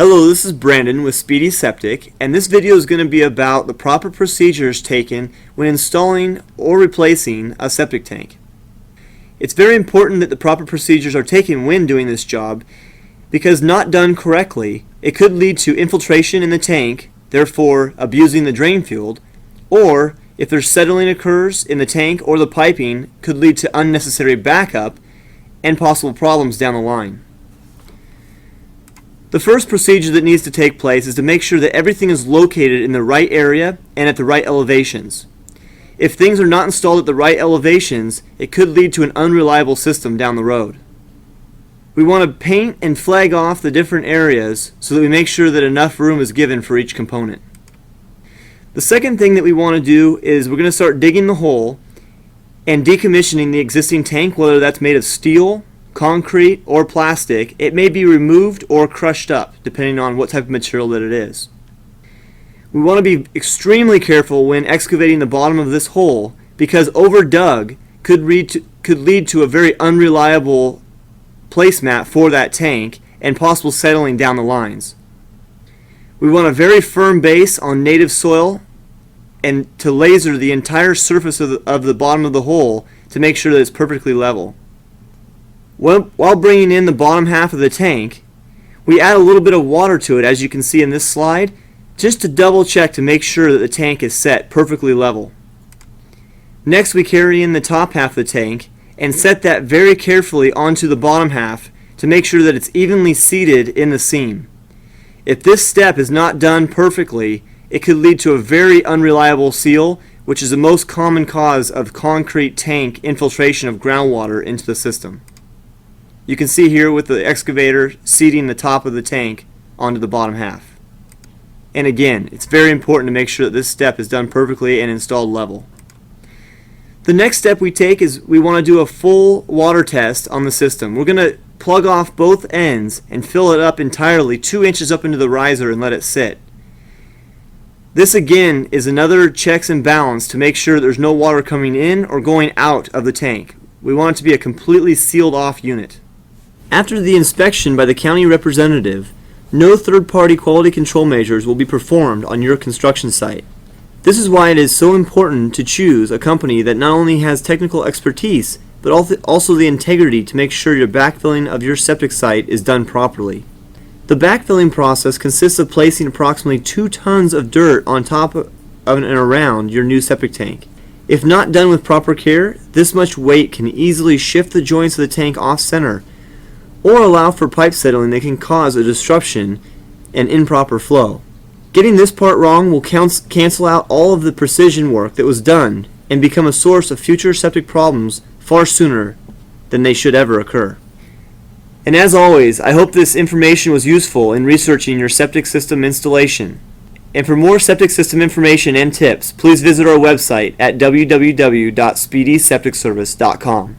Hello, this is Brandon with Speedy Septic, and this video is going to be about the proper procedures taken when installing or replacing a septic tank. It's very important that the proper procedures are taken when doing this job, because not done correctly, it could lead to infiltration in the tank, therefore abusing the drain field, or if there's settling occurs in the tank or the piping, could lead to unnecessary backup and possible problems down the line. The first procedure that needs to take place is to make sure that everything is located in the right area and at the right elevations. If things are not installed at the right elevations, it could lead to an unreliable system down the road. We want to paint and flag off the different areas so that we make sure that enough room is given for each component. The second thing that we want to do is we're going to start digging the hole and decommissioning the existing tank, whether that's made of steel, concrete, or plastic. It may be removed or crushed up depending on what type of material that it is. We want to be extremely careful when excavating the bottom of this hole, because overdug could lead to a very unreliable placemat for that tank and possible settling down the lines. We want a very firm base on native soil and to laser the entire surface of the bottom of the hole to make sure that it's perfectly level. While bringing in the bottom half of the tank, we add a little bit of water to it, as you can see in this slide, just to double check to make sure that the tank is set perfectly level. Next, we carry in the top half of the tank and set that very carefully onto the bottom half to make sure that it's evenly seated in the seam. If this step is not done perfectly, it could lead to a very unreliable seal, which is the most common cause of concrete tank infiltration of groundwater into the system. You can see here with the excavator seating the top of the tank onto the bottom half. And again, it's very important to make sure that this step is done perfectly and installed level. The next step we take is we want to do a full water test on the system. We're going to plug off both ends and fill it up entirely 2 inches up into the riser and let it sit. This again is another checks and balance to make sure there's no water coming in or going out of the tank. We want it to be a completely sealed off unit. After the inspection by the county representative, no third-party quality control measures will be performed on your construction site. This is why it is so important to choose a company that not only has technical expertise, but also the integrity to make sure your backfilling of your septic site is done properly. The backfilling process consists of placing approximately 2 tons of dirt on top of and around your new septic tank. If not done with proper care, this much weight can easily shift the joints of the tank off-center, or allow for pipe settling that can cause a disruption and improper flow. Getting this part wrong will cancel out all of the precision work that was done and become a source of future septic problems far sooner than they should ever occur. And as always, I hope this information was useful in researching your septic system installation. And for more septic system information and tips, please visit our website at www.speedysepticservice.com.